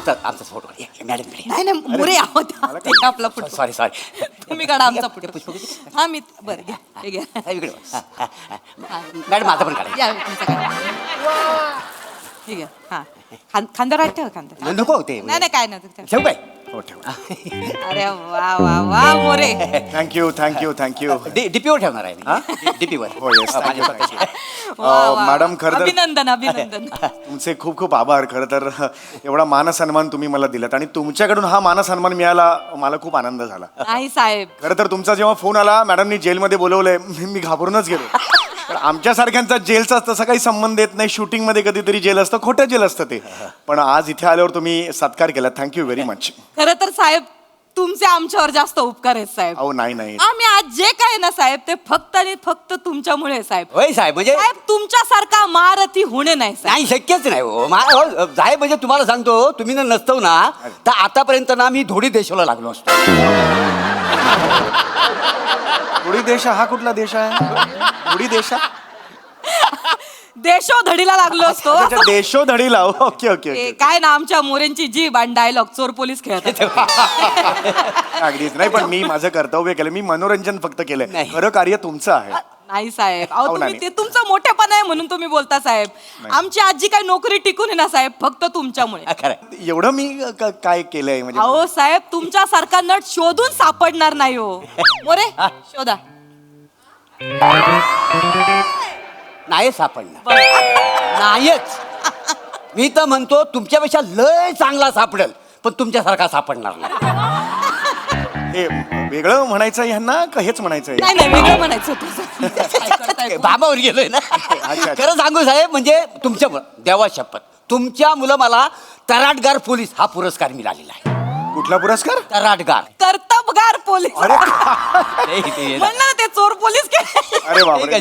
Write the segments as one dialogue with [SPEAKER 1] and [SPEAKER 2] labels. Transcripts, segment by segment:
[SPEAKER 1] आमचा photo madam.
[SPEAKER 2] नाही नाही मोरे आहोत आपला फोटो.
[SPEAKER 1] सॉरी
[SPEAKER 2] तुम्ही काढा आमचा फोटो. हा मी बरं घ्या हे घ्या.
[SPEAKER 1] मॅडम माझा पण काढा.
[SPEAKER 2] या तुमचा काढा. ठीक आहे. हा खांद्यावर हात ठेवा खांद्यावर.
[SPEAKER 1] नको होते.
[SPEAKER 2] नाही काय नाही
[SPEAKER 1] ठेवू काय?
[SPEAKER 3] हो ठेव.
[SPEAKER 2] अरे वा वा वा मोरे.
[SPEAKER 3] थँक्यू.
[SPEAKER 1] डीपीवर ठेवणार आहे मी. डीपीवर.
[SPEAKER 3] हो येस थँक्यू.
[SPEAKER 2] वा.
[SPEAKER 3] मॅडम खरं तर
[SPEAKER 2] अभिनंदन.
[SPEAKER 3] तुमचे खूप खूप आभार. खरं तर एवढा मानसन्मान तुम्ही मला दिलात आणि तुमच्याकडून हा मानसन्मान मिळाला मला खूप आनंद झाला.
[SPEAKER 2] नाही साहेब.
[SPEAKER 3] खरं तर तुमचा जेव्हा फोन आला मॅडमनी जेलमध्ये बोलवलंय मी घाबरूनच गेलो. पण आमच्यासारख्यांचा जेलचा तसा काही संबंध येत नाही. शूटिंगमध्ये कधीतरी जेल असतं, खोटं जेल असतं ते. पण आज इथे आल्यावर तुम्ही सत्कार केला. Thank you very much.
[SPEAKER 2] खरं तर साहेब तुमचे आमच्यावर जास्त उपकार आहेत साहेब.
[SPEAKER 3] अहो नाही
[SPEAKER 2] आम्ही आज जे काय ना साहेब ते फक्त आणि फक्त तुमच्यामुळे साहेब.
[SPEAKER 1] होय साहेब. म्हणजे
[SPEAKER 2] साहेब तुमच्यासारखा महारथी होणे नाही साहेब.
[SPEAKER 1] नाही शक्यच नाही हो. साहेब म्हणजे तुम्हाला सांगतो तुम्ही ना नसतो ना तर आतापर्यंत ना मी धोडी देशाला लागलो असतो.
[SPEAKER 3] धुडी देश हा कुठला देश आहे? धुडी देश
[SPEAKER 2] देशोधडीला लागलो असतो.
[SPEAKER 3] देशोधडीला. ओके
[SPEAKER 2] काय ना आमच्या मोरेंची जीभ आणि डायलॉग चोर पोलीस खेळत.
[SPEAKER 3] अगदीच नाही. पण मी माझं कर्तव्य केलं. मी मनोरंजन फक्त केलंय.
[SPEAKER 1] नाही.
[SPEAKER 3] खरं कार्य तुमचं आहे.
[SPEAKER 2] नाही साहेब. अहो तुम्ही
[SPEAKER 3] नाही.
[SPEAKER 2] ते तुमचं मोठेपण आहे म्हणून तुम्ही बोलता साहेब. आमची आजी काय नोकरी टिकून आहे ना साहेब फक्त तुमच्यामुळे.
[SPEAKER 1] खरं.
[SPEAKER 3] एवढं मी काय केलंय म्हणजे?
[SPEAKER 2] अहो साहेब तुमच्यासारखा नट शोधून सापडणार नाही हो. मोरे शोधा.
[SPEAKER 1] नाही सापडणार. नाहीच. मी तर म्हणतो तुमच्यापेक्षा लय चांगला सापडेल पण तुमच्यासारखा सापडणार नाही.
[SPEAKER 3] हे वेगळं म्हणायचं ह्यांना का हेच म्हणायचं?
[SPEAKER 2] नाही वेगळं म्हणायचं तुझं.
[SPEAKER 1] बाबावर गेलोय ना.
[SPEAKER 3] अच्छा.
[SPEAKER 1] खरं सांगू साहेब म्हणजे तुमच्या देवा शपथ तुमच्या मुलं मला तराटगार पोलीस हा पुरस्कार मिळालेला आहे.
[SPEAKER 3] कुठला पुरस्कार?
[SPEAKER 1] तराटगार.
[SPEAKER 2] कर्तबगार पोलीस.
[SPEAKER 3] अरे
[SPEAKER 2] म्हणलं ना ते चोर पोलीस
[SPEAKER 3] अरे बापरे.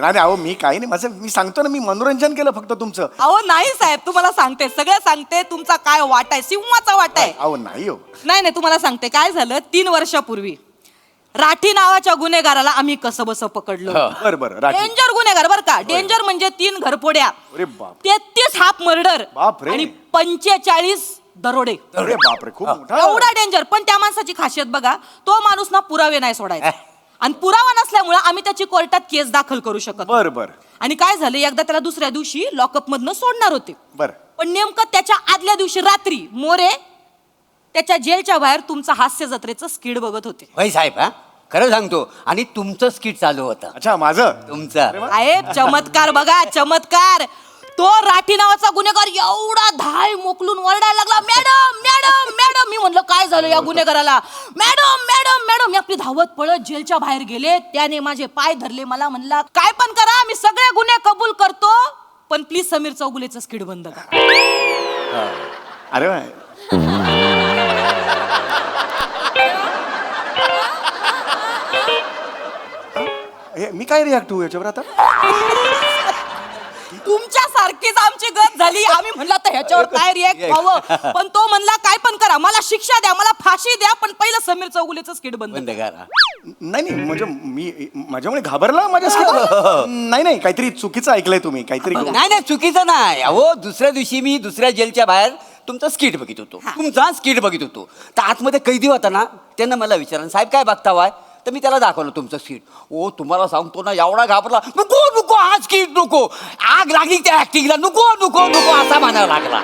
[SPEAKER 3] नाही अहो मी काही नाही. माझं मी सांगतो ना मी मनोरंजन केलं फक्त तुमचं.
[SPEAKER 2] अहो नाही साहेब तुम्हाला सांगते सगळं सांगते. तुमचा काय वाटा आहे सिंहाचा वाटा आहे.
[SPEAKER 3] अहो नाही हो.
[SPEAKER 2] नाही तुम्हाला सांगते काय झालं 3 वर्षापूर्वी राठी नावाच्या गुन्हेगाराला आम्ही कसं बस पकडलो.
[SPEAKER 3] बरं
[SPEAKER 2] डेंजर गुन्हेगार बर का. डेंजर म्हणजे 3 घरफोड्या,
[SPEAKER 3] अरे बाप.
[SPEAKER 2] 33 हाफ मर्डर
[SPEAKER 3] बापरे.
[SPEAKER 2] आणि 45 दरोडे.
[SPEAKER 3] अरे बापरे खूप मोठा.
[SPEAKER 2] एवढा डेंजर. पण त्या माणसाची खासियत बघा तो माणूस ना पुरावे नाही सोडायचा आणि पुरावा नसल्यामुळे आम्ही त्याची कोर्टात केस दाखल करू शकत.
[SPEAKER 3] बरं.
[SPEAKER 2] आणि काय झालं एकदा त्याला दुसऱ्या दिवशी लॉकअप मधनं सोडणार होते.
[SPEAKER 3] बरं.
[SPEAKER 2] पण नेमकं त्याच्या आदल्या दिवशी रात्री मोरे त्याच्या जेलच्या बाहेर तुमचं हास्य जत्रेचं स्किड बघत होते.
[SPEAKER 1] होय साहेब. हा खरं सांगतो आणि तुमचं स्किट चालू होतं.
[SPEAKER 3] अच्छा माझं.
[SPEAKER 1] तुमचं.
[SPEAKER 2] साहेब चमत्कार बघा चमत्कार. तो राठी नावाचा गुन्हेगार एवढा धाय मोकलून ओरडायला लागला मॅडम मॅडम मॅडम. मी म्हणलं काय झालं या गुन्हेगाराला. Madam madam madam. मी आपली धावत पळत जेलच्या बाहेर गेले. त्याने माझे पाय धरले. मला म्हणला काय पण करा मी सगळे गुन्हे कबूल करतो पण प्लीज समीर चौगुलेचं स्किड बंद करा.
[SPEAKER 3] अरे मी काय रिॲक्ट होऊ याच्यावर आता?
[SPEAKER 2] तुमच्या सारखीच आमची गत झाली. आम्ही म्हणलं तर ह्याच्यावर काय रिॲक्ट व्हावं पण तो म्हणला काय पण करा मला शिक्षा द्या मला फाशी द्या पण पहिलं समीर चौगुलेचं स्किड बंद
[SPEAKER 1] करा.
[SPEAKER 3] नाही म्हणजे मी माझ्यामुळे घाबरला माझ्या. नाही काहीतरी चुकीचं ऐकलंय तुम्ही काहीतरी.
[SPEAKER 1] नाही चुकीचं नाही. अहो दुसऱ्या दिवशी मी दुसऱ्या जेलच्या बाहेर तुमचा स्किट बघित होतो. तुमचा स्किट बघित होतो तर आतमध्ये कैदी होता ना त्यांना मला विचारलं साहेब काय बघता वाय तर मी त्याला दाखवलं तुमचं स्किट. ओ तुम्हाला सांगतो ना एवढा घाबरला. नको हा स्किट नको. आग लागली त्या ऍक्टिंगला. नको असा म्हणायला लागला.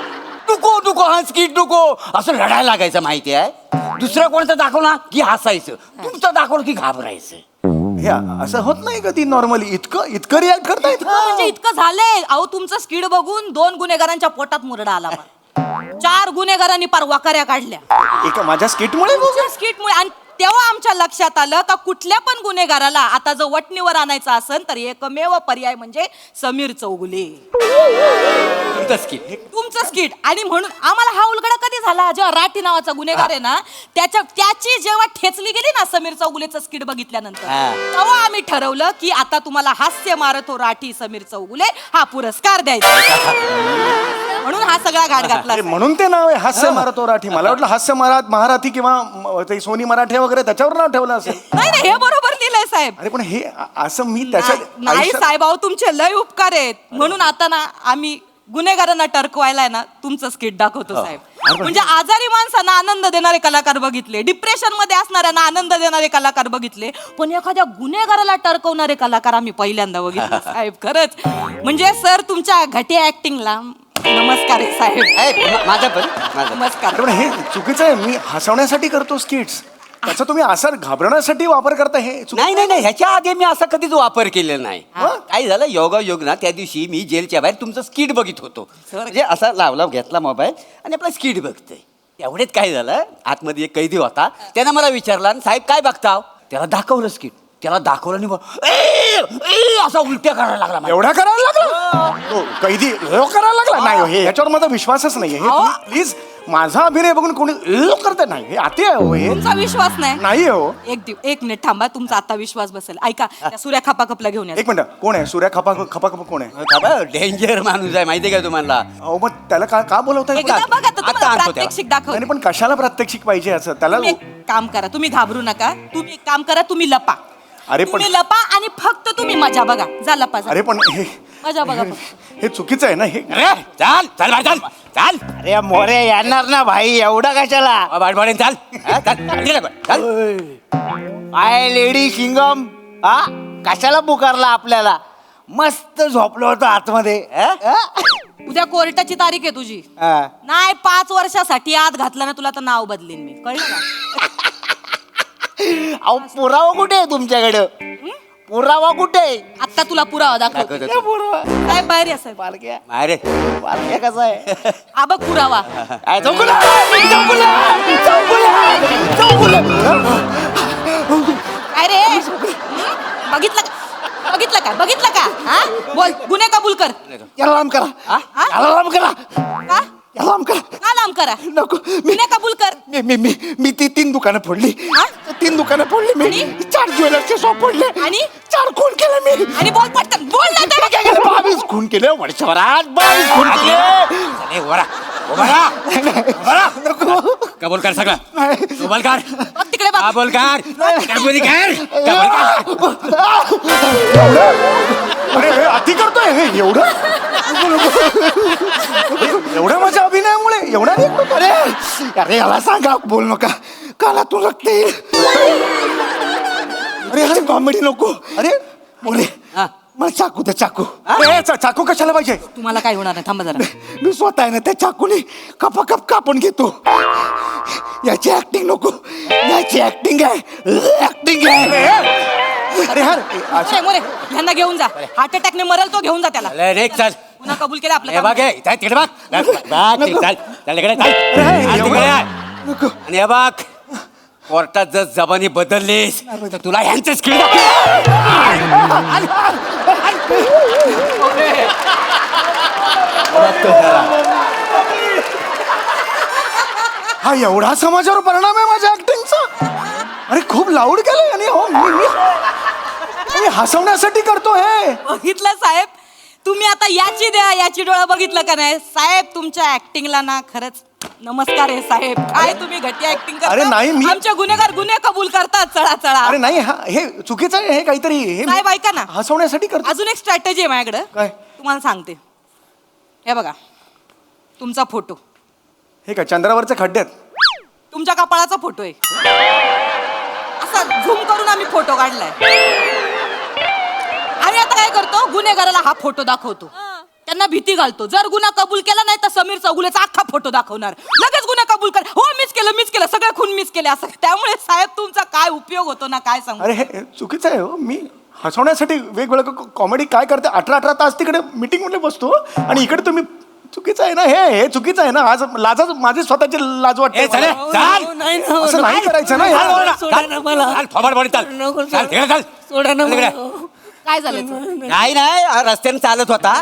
[SPEAKER 1] नको हा स्किट नको असं रडायला लागायचं माहिती आहे. दुसरं कोणतं दाखवला की हसायचं. तुमचं दाखवलं की घाबरायचं.
[SPEAKER 3] हे असं होत नाही कधी नॉर्मली इतकं रिॲक्ट करतायत.
[SPEAKER 2] म्हणजे इतकं झालंय. अहो तुमचं स्किड बघून 2 गुन्हेगारांच्या पोटात मुरडा आला. 4 गुन्हेगारांनी पार वाकाऱ्या काढल्या
[SPEAKER 3] एका माझ्या स्किटमुळे.
[SPEAKER 2] आणि तेव्हा आमच्या लक्षात आलं का कुठल्या पण गुन्हेगाराला आता जर वटणीवर आणायचं असेल तर एकमेव पर्याय म्हणजे समीर चौगुले. तुमचं स्किट. आणि म्हणून आम्हाला हा उलगडा कधी झाला जेव्हा राठी नावाचा गुन्हेगार आहे ना त्याची जेव्हा ठेचली गेली ना समीर चौगुलेचं स्किट बघितल्यानंतर तेव्हा आम्ही ठरवलं की आता तुम्हाला हास्य मारतो राठी समीर चौगुले हा पुरस्कार द्यायचा. म्हणून हा सगळा घाट घातला.
[SPEAKER 3] म्हणून ते नाव आहे हास्य मारतो राठी. मला वाटलं हास्य महारथी किंवा ते सोनी मराठे वगैरे त्याच्यावर नाव ठेवलं असेल.
[SPEAKER 2] नाही हे बरोबर लिहिलंय साहेब.
[SPEAKER 3] अरे पण हे असं मी त्याच्या
[SPEAKER 2] नाही साहेब अहो तुमचे लय उपकार आहेत. म्हणून आता ना आम्ही गुन्हेगारांना टरकवायला ना तुमचं स्किट दाखवतो साहेब. म्हणजे आजारी माणसांना आनंद देणारे कलाकार बघितले, डिप्रेशन मध्ये असणाऱ्यांना आनंद देणारे कलाकार बघितले, पण एखाद्या गुन्हेगाराला टरकवणारे कलाकार आम्ही पहिल्यांदा बघितले साहेब. खरंच म्हणजे सर तुमच्या घटिया ऍक्टिंगला नमस्कार आहे साहेब.
[SPEAKER 1] माझा पण
[SPEAKER 2] नमस्कार.
[SPEAKER 3] अरे पण हे चुकीचं आहे. मी हसवण्यासाठी करतो स्किट्स, त्याचा तुम्ही असं घाबरण्यासाठी वापर करता हे चुकीचं
[SPEAKER 1] नाही नाही नाही, ह्याच्या आधी मी असा कधीच वापर केलेला नाही. काय झालं, योगायोग ना त्या दिवशी मी जेलच्या बाहेर तुमचं स्किट बघित होतो. म्हणजे असा लावला घेतला मोबाईल आणि आपला स्किट बघतोय. एवढेच काय झालं, आतमध्ये एक कैदी होता, त्यानं मला विचारला, साहेब काय बघताव? त्याला दाखवलं स्किट, त्याला दाखवलं नाही, असा उलट्या करायला लागला मला.
[SPEAKER 3] एवढा करायला लागला हो, कैदी हे करायला लागला नाही हो, हे ह्याच्यावर माझा विश्वासच नाहीये. हे तुम्ही प्लीज माझा अभिनय बघून कोणी करत नाही, हे अति आहे हो, हे
[SPEAKER 2] तुमचा विश्वास नाही
[SPEAKER 3] नाही हो.
[SPEAKER 2] एक मिनिट थांबा, तुमचा आता विश्वास बसेल. ऐका त्या सूर्या खापाकपला घेऊन या.
[SPEAKER 3] एक मिनिट, कोण आहे सूर्या खपा खपा कोण आहे?
[SPEAKER 1] डेंजर माणूस आहे माहितीये का तुम्हाला?
[SPEAKER 3] अहो मग त्याला का बोलवताय?
[SPEAKER 2] एकदा बघा तर तुम्हाला
[SPEAKER 1] आता आणतो त्याला.
[SPEAKER 2] प्रात्यक्षिक दाखव.
[SPEAKER 3] नाही पण कशाला प्रात्यक्षिक पाहिजे असं त्याला?
[SPEAKER 2] तुम्ही एक काम करा, तुम्ही घाबरू नका, तुम्ही एक काम करा, तुम्ही लपा.
[SPEAKER 3] अरे पण-
[SPEAKER 2] तुम्ही लपा आणि फक्त तुम्ही मजा बघा. जा लपा जा.
[SPEAKER 3] अरे पण हे
[SPEAKER 2] मजा बघा.
[SPEAKER 3] हे चुकीचं आहे ना हे.
[SPEAKER 1] अरे चाल चाल बाहेर चाल चाल.
[SPEAKER 4] अरे मोरे येणार ना भाई, एवढा कशाला?
[SPEAKER 1] बाडबाडीन चाल. हा, चाल तिकडे बघ, चाल.
[SPEAKER 4] आय लेडी शिंगम, हा कशाला पुकारला आपल्याला? मस्त झोपलो होतो आतमध्ये.
[SPEAKER 2] उद्या कोर्टाची तारीख आहे तुझी. नाही 5 वर्षासाठी आत घातलं ना तुला तर नाव बदलीन मी, कळलं का?
[SPEAKER 4] अहो पुरावा कुठे आहे तुमच्याकडे? पुरावा कुठे आहे?
[SPEAKER 2] आता तुला पुरावा दाखवतो.
[SPEAKER 1] दाखवतो.
[SPEAKER 4] त्या पुरावा
[SPEAKER 2] काय बाहेर या साहेब.
[SPEAKER 4] पालक्या
[SPEAKER 1] अरे
[SPEAKER 4] पालक्या कसा आहे?
[SPEAKER 2] हा बघ पुरावा.
[SPEAKER 4] काय चौकुला? चौकुला! चौकुला! चौकुला!
[SPEAKER 2] काय रे बघितलं का? बघितलं का? बघितलं का? हा बोल, गुन्हे कबूल कर.
[SPEAKER 4] याला लांब करा,
[SPEAKER 2] हा?
[SPEAKER 4] याला लांब करा,
[SPEAKER 2] का?
[SPEAKER 4] याला लांब करा.
[SPEAKER 2] का लांब करा?
[SPEAKER 4] नको
[SPEAKER 2] गुन्हे कबूल कर.
[SPEAKER 4] मी ती 3 दुकानं फोडली.
[SPEAKER 2] हा?
[SPEAKER 4] 3 दुकानं फोडली मी.
[SPEAKER 2] आणि?
[SPEAKER 4] 4 ज्वेलरचे शॉप फोडले
[SPEAKER 2] आणि?
[SPEAKER 4] 4 खून केले मी.
[SPEAKER 2] आणि बोल पटकन बोल ना त्याला.
[SPEAKER 4] काय केलं? 22 खून केले वर्षभरात. 22 खून केले.
[SPEAKER 1] अरे वरा वरा कबूल कर सगळं. कबूल कर.
[SPEAKER 2] बघ तिकडे बघ.
[SPEAKER 1] कबूल कर. कबूल कर. कबूल कर.
[SPEAKER 3] अरे हे अति करतोय हे एवढं एवढं माझ्या अभिनयामुळे एवढा नाही करतो.
[SPEAKER 4] अरे अरे याला सांगा बोल नका, काला तू लागते. अरे अरे कॉमेडी नको.
[SPEAKER 3] अरे
[SPEAKER 4] बोले
[SPEAKER 1] हा.
[SPEAKER 4] मला चाकू दे, चाकू.
[SPEAKER 3] अरे, चाकू कशाला पाहिजे?
[SPEAKER 2] तुम्हाला काय होणार नाही, थांबा जरा.
[SPEAKER 4] मी स्वतः आहे ना त्या चाकूने कपाकप कापून घेतो. याची ऍक्टिंग नको, याची ऍक्टिंग आहे, ऍक्टिंग आहे.
[SPEAKER 3] अरे यार
[SPEAKER 2] अरे मोरे ह्यांना घेऊन जा. हार्ट अटॅकने मरल तो, घेऊन जा त्याला.
[SPEAKER 1] चल रे चल.
[SPEAKER 2] पुन्हा कबूल केलं आपलं
[SPEAKER 1] हे
[SPEAKER 2] काम.
[SPEAKER 1] बघ हे, इथं तिकडे बघ. बघ, चल चल इकडे चल. चल तिकडे.
[SPEAKER 4] नको.
[SPEAKER 1] आणि हे बघ, कोर्टात जर जबानी बदललीस तर तुला ह्यांचंच खेळ
[SPEAKER 3] हा एवढा समाजावर परिणाम आहे माझ्या ऍक्टिंगचा. अरे खूप लाऊड केलंय आणि हो मी हसवण्यासाठी करतो हे.
[SPEAKER 2] बघितलं साहेब, तुम्ही आता याची द्या याची डोळा बघितलं का नाही साहेब? तुमच्या ऍक्टिंगला ना खरंच नमस्कार आहे साहेब. काय तुम्ही घटिया ऍक्टिंग करता.
[SPEAKER 3] अरे नाही, मी-
[SPEAKER 2] आमचे गुन्हेगार गुन्हे कबूल करतात. चळा चळा.
[SPEAKER 3] अरे नाही हे चुकीचं आहे हे काहीतरी. हे मी
[SPEAKER 2] साहेब ऐका ना,
[SPEAKER 3] हसवण्यासाठी करतो.
[SPEAKER 2] अजून एक स्ट्रॅटेजी आहे माझ्याकडे.
[SPEAKER 3] काय?
[SPEAKER 2] तुम्हाला सांगते. हे बघा तुमचा फोटो,
[SPEAKER 3] हे काय चंद्रावरचे खड्ड्यात?
[SPEAKER 2] तुमच्या कपाळाचा फोटो आहे. असा झूम करून आम्ही फोटो काढलाय. आम्ही आता काय करतो, गुन्हेगाराला हा फोटो दाखवतो, त्यांना भीती घालतो. जर गुन्हा कबूल केला नाही तर समीर चौगुलेचा अख्खा फोटो दाखवणार. लगेच गुन्हा कबूल कर. हो मीच केलं सगळे खून मीच केले असं. त्यामुळे साहेब तुमचा काय उपयोग होतो ना काय सांगू.
[SPEAKER 3] अरे हे चुकीचं आहे हो. मी हसवण्यासाठी वेगवेगळं कॉमेडी काय करते. 18 तास तिकडे मीटिंग मध्ये बसतो आणि इकडे तुम्ही चुकीचं आहे ना हे चुकीचं आहे ना. आज लाज माझी स्वतःची लाज वाटते.
[SPEAKER 1] चल
[SPEAKER 3] मला.
[SPEAKER 1] चाल.
[SPEAKER 3] असं नाही करायचं ना यार.
[SPEAKER 1] चाल थोबाड बॉडी चाल. चाल तिकडे चाल. तिकडे.
[SPEAKER 2] काय झालं ते?
[SPEAKER 1] नाही नाही रस्त्याने चालत होता.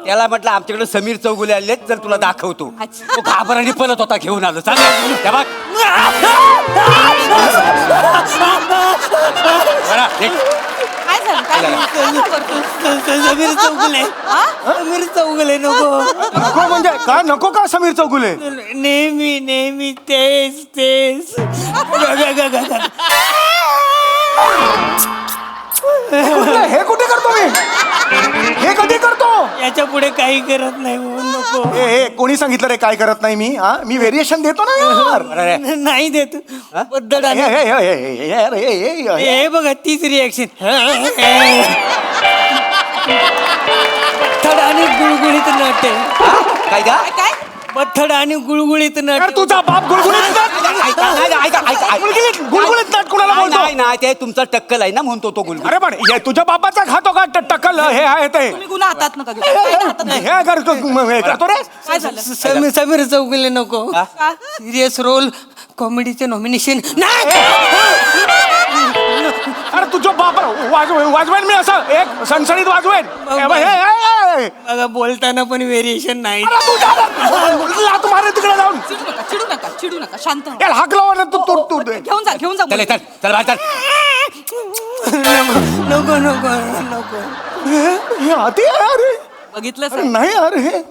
[SPEAKER 1] त्याला म्हटलं आमच्याकडे समीर चौगुले आले तर तुला दाखवतो.
[SPEAKER 2] अच्छा.
[SPEAKER 1] तो घाबराने पळत होता, घेऊन आलो. चाल त्या बघ. बरं, निघ.
[SPEAKER 2] काय झालं काय झालं? काय घाबरतो?
[SPEAKER 4] समीर चौगुले,
[SPEAKER 2] हा?
[SPEAKER 4] समीर चौगुले नको.
[SPEAKER 3] नको म्हणजे का नको का समीर चौगुले?
[SPEAKER 4] नेहमी नेहमी तेच तेच.
[SPEAKER 3] हे कुठे करतो मी? हे कधी करतो?
[SPEAKER 4] याच्या पुढे
[SPEAKER 5] काही करत नाही म्हणून नको.
[SPEAKER 3] ए कोणी सांगितलं रे काय करत नाही मी हा मी व्हेरिएशन देतो ना यार.
[SPEAKER 5] नाही देत पद्धत
[SPEAKER 3] ए,
[SPEAKER 5] आणि
[SPEAKER 3] ए, ए, ए, ए, यार, ए, ए, ए.
[SPEAKER 5] हे बघा तीच रिॲक्शन पत्थड आणि गुळगुळीत नट
[SPEAKER 1] काय का
[SPEAKER 2] काय
[SPEAKER 5] पत्थड आणि गुळगुळीत
[SPEAKER 3] यार
[SPEAKER 5] नट.
[SPEAKER 3] तुझा बाप गुळगुळीत नाट. गुळगुळीत नाट कुणाला बोलतो?
[SPEAKER 1] नाही नाही ते तुमचा टक्कल आहे ना म्हणतो तो गुलगुल.
[SPEAKER 3] अरे पण हे तुझ्या बापाचा खातो का टक्कल हे आहे ते
[SPEAKER 2] तुम्ही गुन्हा हातात नका घेऊ. काय हातात नका घेऊ.
[SPEAKER 3] हे करतो रे
[SPEAKER 2] काय झालं
[SPEAKER 5] समीर समीर चौगुले नको
[SPEAKER 1] हा?
[SPEAKER 5] सिरियस रोल कॉमेडीचे नॉमिनेशन नाही.
[SPEAKER 3] अरे तुझं बाप वाजवेन मी असं एक सणसणीत वाजवेन ए, बाई, ए, ए, ए.
[SPEAKER 5] बघा बोलताना पण व्हेरिएशन नाही.
[SPEAKER 3] अरे तू जा, लाथ मारे तिकडे जाऊन
[SPEAKER 2] चिडू नका शांत व्हा.
[SPEAKER 3] यार हाक लावा ना तू
[SPEAKER 2] घेऊन जा
[SPEAKER 1] चल चल चल बाहेर चल.
[SPEAKER 5] नको नको नको.
[SPEAKER 3] हे आती आहे अरे
[SPEAKER 2] बघितलं
[SPEAKER 3] अरे
[SPEAKER 2] साहेब?
[SPEAKER 3] नाही अरे हे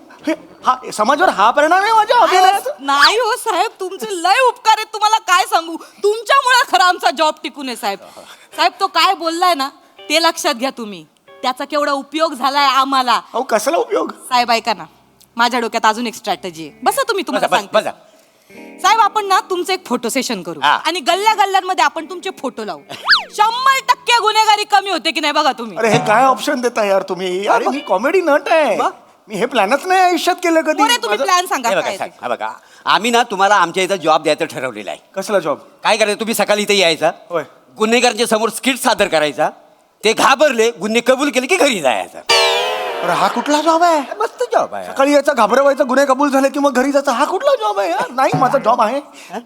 [SPEAKER 3] हा समाजावर हा परिणाम आहे माझ्या अभिनयाचा.
[SPEAKER 2] नाही हो साहेब तुमचे लय उपकार आहेत. तुम्हाला काय सांगू तुमच्यामुळे खरं आमचा जॉब टिकून आहे साहेब. साहेब तो काय बोललाय ना ते लक्षात घ्या तुम्ही. त्याचा केवढा उपयोग झालाय आम्हाला.
[SPEAKER 3] अहो कसला उपयोग
[SPEAKER 2] साहेब ऐका ना माझ्या डोक्यात अजून एक स्ट्रॅटेजी आहे. बसा तुम्ही तुम्हाला
[SPEAKER 1] बस
[SPEAKER 2] सांगते.
[SPEAKER 1] बस
[SPEAKER 2] साहेब आपण ना तुमचं एक फोटो सेशन करू
[SPEAKER 1] हा.
[SPEAKER 2] आणि गल्ल्या गल्ल्यांमध्ये आपण तुमचे फोटो लावू. 100% गुन्हेगारी कमी होते की नाही बघा तुम्ही.
[SPEAKER 3] अरे हे काय ऑप्शन देता यार तुम्ही अरे मी कॉमेडी नट आहे मी हे प्लॅनच नाही आयुष्यात केलं कधी
[SPEAKER 2] बरे तुम्ही
[SPEAKER 3] माझं-
[SPEAKER 2] प्लॅन सांगा
[SPEAKER 1] हे
[SPEAKER 2] काय
[SPEAKER 1] बघा
[SPEAKER 2] आहे
[SPEAKER 1] सांग,
[SPEAKER 2] ते.
[SPEAKER 1] हा बघा आम्ही ना तुम्हाला आमच्या इथं जॉब द्यायचं ठरवलेलं आहे.
[SPEAKER 3] कसला जॉब
[SPEAKER 1] काय करायचं तुम्ही सकाळी इथे यायचा
[SPEAKER 3] होय.
[SPEAKER 1] गुन्हेगारांच्या समोर स्किट सादर करायचा. ते घाबरले गुन्हे कबूल केले की घरी जायचं.
[SPEAKER 3] अरे हा कुठला जॉब आहे
[SPEAKER 1] मस्त जॉब आहे.
[SPEAKER 3] सकाळी याचा घाबरवायचा गुन्हे कबूल झाले की मग घरी जायचा हा कुठला जॉब आहे यार नाही माझा जॉब आहे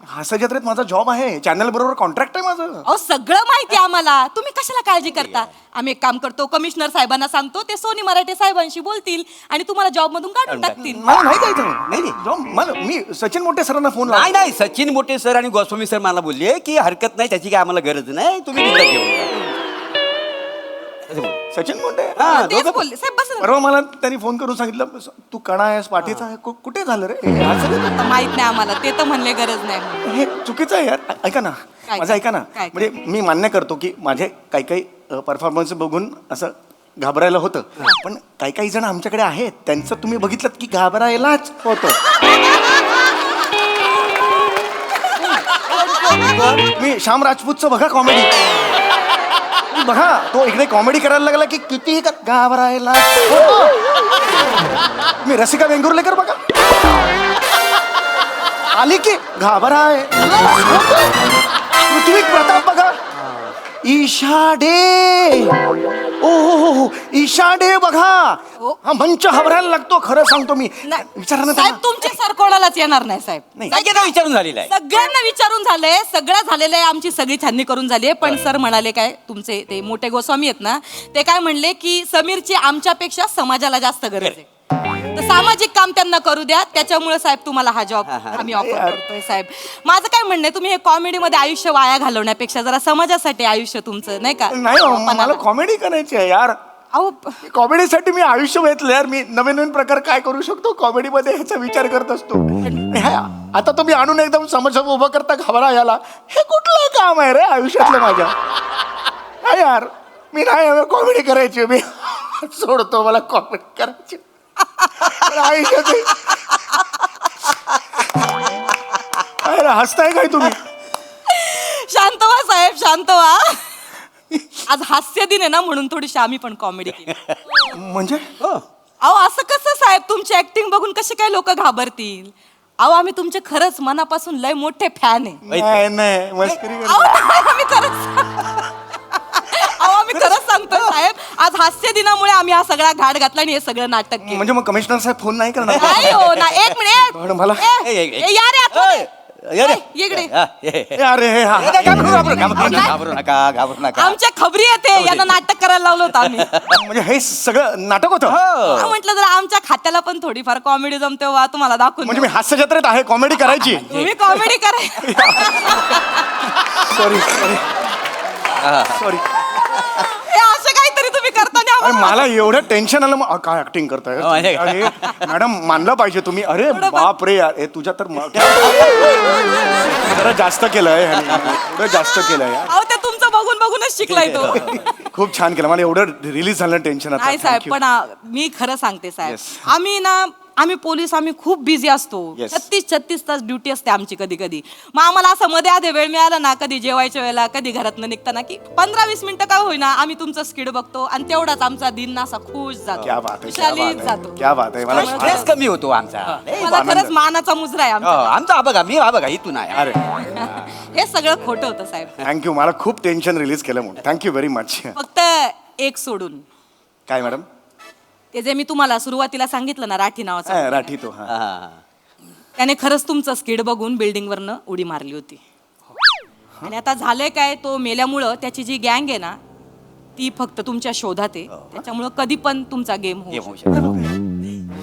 [SPEAKER 3] हास्य जत्रेत माझा जॉब आहे चॅनल बरोबर कॉन्ट्रॅक्ट आहे माझं
[SPEAKER 2] अहो सगळं माहिती आहे आम्हाला. तुम्ही कशाला काळजी करता. आम्ही एक काम करतो कमिशनर साहेबांना सांगतो ते सोनी मराठे साहेबांशी बोलतील आणि तुम्हाला जॉब मधून काढून टाकतील.
[SPEAKER 3] मला नाही जायचं
[SPEAKER 1] नाही, नाही.
[SPEAKER 3] जॉब मला मी सचिन मोठे सरांना फोन
[SPEAKER 1] नाही नाही सचिन मोठे सर आणि गोस्वामी सर मला बोलले की हरकत नाही त्याची काय आम्हाला गरज नाही तुम्ही तिकडे घेऊन जा. असं बोलले.
[SPEAKER 3] सचिन मोठे
[SPEAKER 1] हा,
[SPEAKER 2] तेच
[SPEAKER 1] दोघं-
[SPEAKER 2] बोलले साहेब बस
[SPEAKER 3] परवा मला त्यांनी फोन करून सांगितलं तू कणा आहेस पाठीचा आहे कुठे झालं रे हे असं नाही
[SPEAKER 2] आता माहित नाही आम्हाला ते तर म्हणले गरज नाही म्हणून.
[SPEAKER 3] हे चुकीचं आहे यार ऐका ना
[SPEAKER 2] काय?
[SPEAKER 3] माझं ऐका ना
[SPEAKER 2] काय?
[SPEAKER 3] म्हणजे मी मान्य करतो की माझे काही काही परफॉर्मन्स बघून असं घाबरायला होतं पण काही काही जण आमच्याकडे आहेत त्यांचं तुम्ही बघितलं की घाबरायलाच होतं मी श्याम राजपूतचं बघा कॉमेडी बघा तो इकडे कॉमेडी करायला लागला की किती घाबरायला होतं. मी रसिका वेंगुर्लेकर बघा आली की घाबराय पृथ्वी प्रताप बघा ईशाडे ओ हो ईशाडे बघा हा मंच हवरायला लागतो खरं सांगतो मी
[SPEAKER 2] नाही.
[SPEAKER 3] विचारा ना
[SPEAKER 2] साहेब
[SPEAKER 3] त्यांना.
[SPEAKER 2] तुमचे सर कोणालाच येणार नाही साहेब.
[SPEAKER 3] नाही.
[SPEAKER 1] सगळ्यांना विचारून झालेलं आहे.
[SPEAKER 2] सगळ्यांना विचारून झालंय सगळं झालेलं आहे आमची सगळी छाननी करून झाली आहे. पण सर म्हणाले काय तुमचे ते मोठे गोस्वामी आहेत ना ते काय म्हणले की समीरची आमच्यापेक्षा समाजाला जास्त गरज आहे. तर सामाजिक काम त्यांना करू द्या त्याच्यामुळे साहेब तुम्हाला हा जॉब आम्ही ऑफर करतोय साहेब. माझं काय म्हणणं आहे तुम्ही हे कॉमेडीमध्ये आयुष्य वाया घालवण्यापेक्षा जरा समाजासाठी आयुष्य तुमचं नाही का
[SPEAKER 3] नाही हो, मला कॉमेडी करायची आहे यार
[SPEAKER 2] अहो
[SPEAKER 3] कॉमेडीसाठी मी आयुष्य घेतलं यार मी नवीन नवीन प्रकार काय करू शकतो कॉमेडीमध्ये ह्याचा विचार करत असतो आता तुम्ही आणून एकदम समोर उभं करता घाबरा याला हे कुठलं काम आहे रे आयुष्यातलं माझ्या काय यार मी नाही कॉमेडी करायची मी सोडतो मला कॉमेडी करायची आयुष्यात हसताय काय तुम्ही
[SPEAKER 2] शांत व्हा साहेब शांत व्हा. आज हास्य दिन आहे ना म्हणून थोडीशी आम्ही पण कॉमेडी केली.
[SPEAKER 3] म्हणजे
[SPEAKER 2] अहो असं कसं साहेब तुमची ऍक्टिंग बघून कसे काय लोक घाबरतील. अहो आम्ही तुमचे खरंच मनापासून लय मोठे फॅन आहे.
[SPEAKER 3] नाही नाही मस्करी करतो.
[SPEAKER 2] अहो, नाही, आम्ही खरंच सांगतोय साहेब आज हास्य दिनामुळे आम्ही हा सगळा घाट घातला आणि हे सगळं नाटक केलं.
[SPEAKER 3] म्हणजे मग कमिशनर साहेब फोन नाही करणार
[SPEAKER 2] नाही हो ना एक मिनिट
[SPEAKER 3] पण मला
[SPEAKER 2] या रे आतमध्ये.
[SPEAKER 1] ये रे.
[SPEAKER 2] ए, इकडे.
[SPEAKER 1] हा, ये.
[SPEAKER 3] ए, अरे हे हा
[SPEAKER 1] घाबरू नका.
[SPEAKER 2] आमच्या खबरी येते यांना नाटक करायला लावलं होतं आम्ही.
[SPEAKER 3] म्हणजे हे सगळं नाटक होतं
[SPEAKER 2] हा, म्हटलं जर आमच्या खात्याला पण थोडीफार कॉमेडी जमते वा तुम्हाला दाखवून
[SPEAKER 3] म्हणजे मी हास्य जत्रेत आहे कॉमेडी करायची
[SPEAKER 2] तुम्ही कॉमेडी कराय
[SPEAKER 3] सॉरी सॉरी सॉरी
[SPEAKER 2] हे असं काहीतरी तुम्ही करताना
[SPEAKER 3] अरे
[SPEAKER 2] आम्हाला-
[SPEAKER 3] मला एवढं टेन्शन आलं मग काय ऍक्टिंग करताय
[SPEAKER 1] हो, आहे का?
[SPEAKER 3] अरे मॅडम मानलं पाहिजे तुम्ही अरे बाप रे यार हे तुझ्या तर जरा जास्त केलंय ह्याने. एवढं जास्त केलंय यार
[SPEAKER 2] अहो ते तुमचं बघून बघूनच शिकलाय तो
[SPEAKER 3] खूप छान केलं. मला एवढं रिलीज झालं टेन्शन आता.
[SPEAKER 2] नाही साहेब
[SPEAKER 3] Thank you.
[SPEAKER 2] पण मी खरं सांगते साहेब
[SPEAKER 3] Yes.
[SPEAKER 2] आम्ही पोलीस आम्ही खूप बिझी असतो.
[SPEAKER 3] Yes.
[SPEAKER 2] 36 तास ड्युटी असते आमची कधी कधी. मग आम्हाला असं मध्ये आधे वेळ मिळाला ना, कधी जेवायच्या वेळेला, कधी घरातनं निघताना, की 15-20 मिनिटं काय होईना आम्ही तुमचं स्किड बघतो आणि तेवढाच आमचा दिन ना असा खुश जातो.
[SPEAKER 3] क्या बात आहे, क्या
[SPEAKER 2] खुशालीत
[SPEAKER 3] बात आहे,
[SPEAKER 2] जातो.
[SPEAKER 3] क्या बात आहे. मला
[SPEAKER 1] स्ट्रेस कमी होतो आमचा लय
[SPEAKER 2] मला
[SPEAKER 1] आनंद.
[SPEAKER 2] खरंच मानाचा मुजरा आहे
[SPEAKER 1] हो,
[SPEAKER 2] आमचा.
[SPEAKER 1] आमचा हा बघा मी हा बघा इथून आहे.
[SPEAKER 3] अरे
[SPEAKER 2] हे सगळं खोटं होतं साहेब.
[SPEAKER 3] थँक्यू. मला खूप टेन्शन रिलीज केलं म्हणून थँक्यू व्हेरी मच.
[SPEAKER 2] फक्त एक सोडून
[SPEAKER 3] काय मॅडम?
[SPEAKER 2] ते जे मी तुम्हाला सुरुवातीला सांगितलं ना, राठी नावाचं
[SPEAKER 3] राठी तो. हा.
[SPEAKER 1] हा.
[SPEAKER 2] त्याने खरंच तुमचं स्किड बघून बिल्डिंग वरनं उडी मारली होती. आणि आता झालंय काय, तो मेल्यामुळं त्याची जी गँग आहे ना, ती फक्त तुमच्या शोधात आहे. त्याच्यामुळं कधी पण तुमचा गेम
[SPEAKER 1] हे
[SPEAKER 2] होऊ
[SPEAKER 1] होऊ शकतं.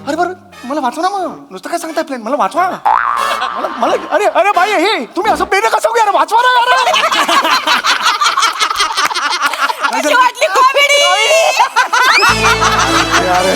[SPEAKER 3] अरे बरं मला वाचवा ना मग. नुसतं काय सांगताय प्लेन मला वाचवा. मला अरे अरे बाई हे तुम्ही असं पेन कसं घेणार वाचवा ना यार.
[SPEAKER 2] कशी वाटली कॉमेडी?
[SPEAKER 3] अरे